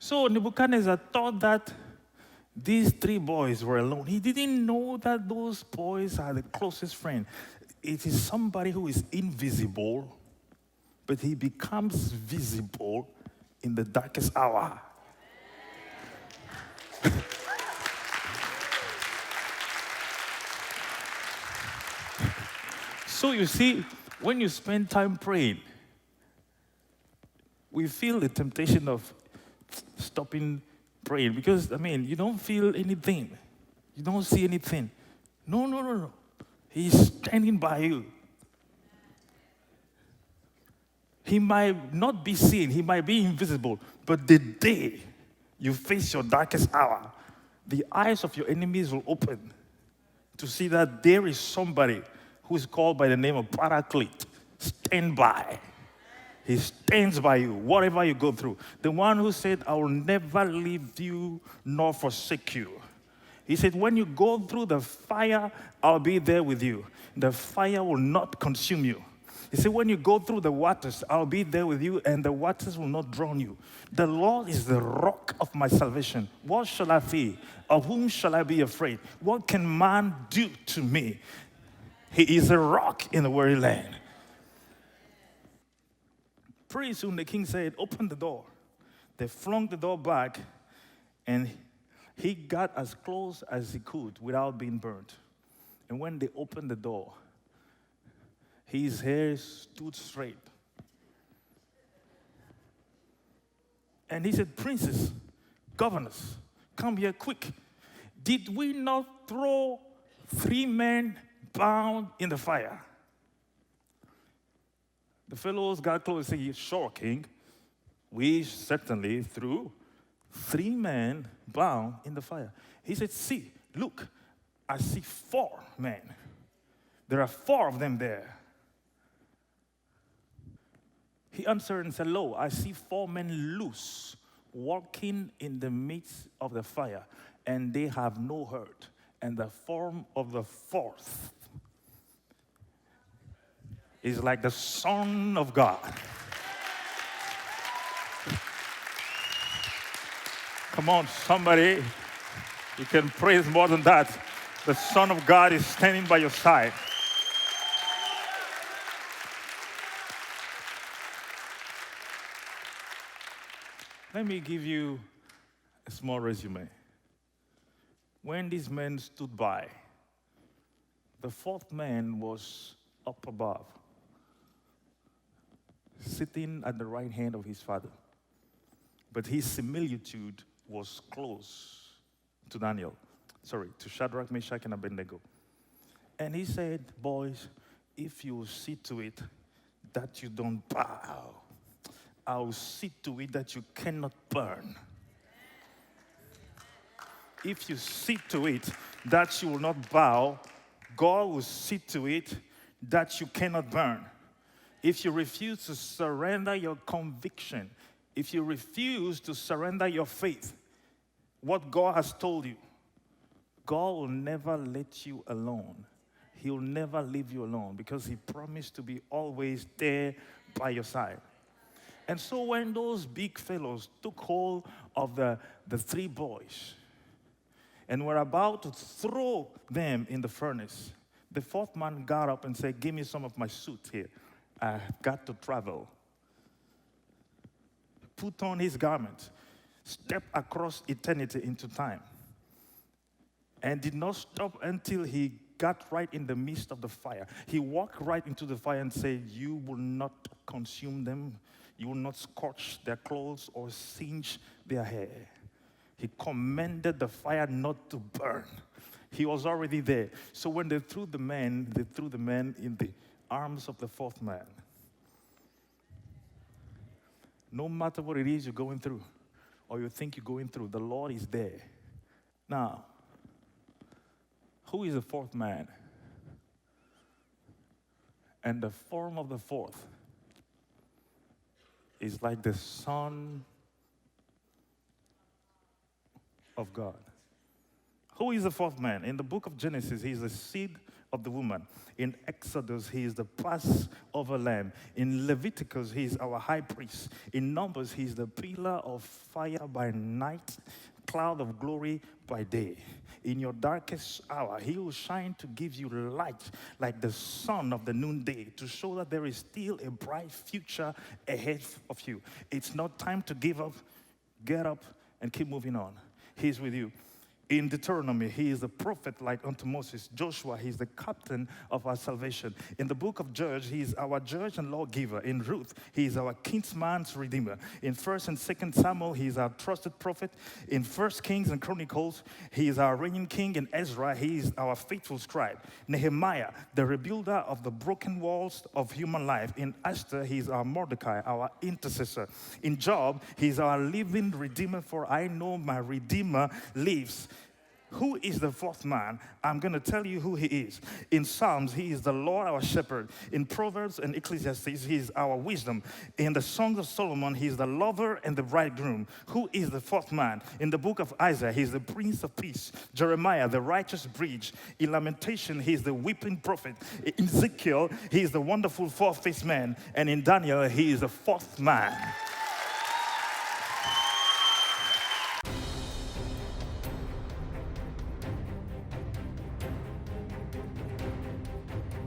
So Nebuchadnezzar thought that these three boys were alone. He didn't know that those boys are the closest friend. It is somebody who is invisible, but he becomes visible in the darkest hour. So you see, when you spend time praying, we feel the temptation of stopping praying because, you don't feel anything. You don't see anything. No. He's standing by you. He might not be seen, he might be invisible, but the day you face your darkest hour, the eyes of your enemies will open to see that there is somebody who is called by the name of Paraclete. Stand by. He stands by you, whatever you go through. The one who said, I will never leave you nor forsake you. He said, when you go through the fire, I'll be there with you. The fire will not consume you. He said, when you go through the waters, I'll be there with you, and the waters will not drown you. The Lord is the rock of my salvation. What shall I fear? Of whom shall I be afraid? What can man do to me? He is a rock in the weary land. Pretty soon the king said, open the door. They flung the door back, and he got as close as he could without being burnt. And when they opened the door, his hair stood straight. And he said, princes, governors, come here quick. Did we not throw 3 men bound in the fire? The fellows got close and said, sure, king. We certainly threw 3 men bound in the fire. He said, see, look, I see 4 men. There are 4 of them there. He answered and said, lo, I see 4 men loose, walking in the midst of the fire, and they have no hurt. And the form of the 4th is like the Son of God. Come on, somebody. You can praise more than that. The Son of God is standing by your side. Let me give you a small resume. When these men stood by, the 4th man was up above, sitting at the right hand of his father. But his similitude was close to to Shadrach, Meshach, and Abednego. And he said, boys, if you see to it that you don't bow, I'll see to it that you cannot burn. If you see to it that you will not bow, God will see to it that you cannot burn. If you refuse to surrender your conviction, if you refuse to surrender your faith, what God has told you, God will never let you alone. He'll never leave you alone because he promised to be always there by your side. And so when those big fellows took hold of the 3 boys and were about to throw them in the furnace, the 4th man got up and said, give me some of my suit here. I've got to travel. Put on his garment, stepped across eternity into time, and did not stop until he got right in the midst of the fire. He walked right into the fire and said, you will not consume them. You will not scorch their clothes or singe their hair. He commanded the fire not to burn. He was already there. So when they threw the man in the arms of the 4th man. No matter what it is you're going through or you think you're going through, the Lord is there. Now, who is the 4th man? And the form of the 4th is like the Son of God. Who is the 4th man? In the book of Genesis, he's the seed of the woman. In Exodus, he is the Passover lamb. In Leviticus, he is our high priest. In Numbers, he is the pillar of fire by night, cloud of glory by day. In your darkest hour, he will shine to give you light like the sun of the noonday, to show that there is still a bright future ahead of you. It's not time to give up. Get up and keep moving on. He's with you. In Deuteronomy, he is a prophet like unto Moses. Joshua, he is the captain of our salvation. In the book of Judges, he is our judge and lawgiver. In Ruth, he is our kinsman's redeemer. In 1st and 2nd Samuel, he is our trusted prophet. In 1st Kings and Chronicles, he is our reigning king. In Ezra, he is our faithful scribe. Nehemiah, the rebuilder of the broken walls of human life. In Esther, he is our Mordecai, our intercessor. In Job, he is our living redeemer, for I know my redeemer lives. Who is the fourth man? I'm going to tell you who he is. In Psalms, he is the Lord our shepherd. In Proverbs and Ecclesiastes, he is our wisdom. In the Songs of Solomon, he is the lover and the bridegroom. Who is the fourth man? In the book of Isaiah, he is the Prince of Peace. Jeremiah, the righteous bridge. In Lamentation, he is the weeping prophet. In Ezekiel, he is the wonderful four-faced man. And in Daniel, he is the fourth man.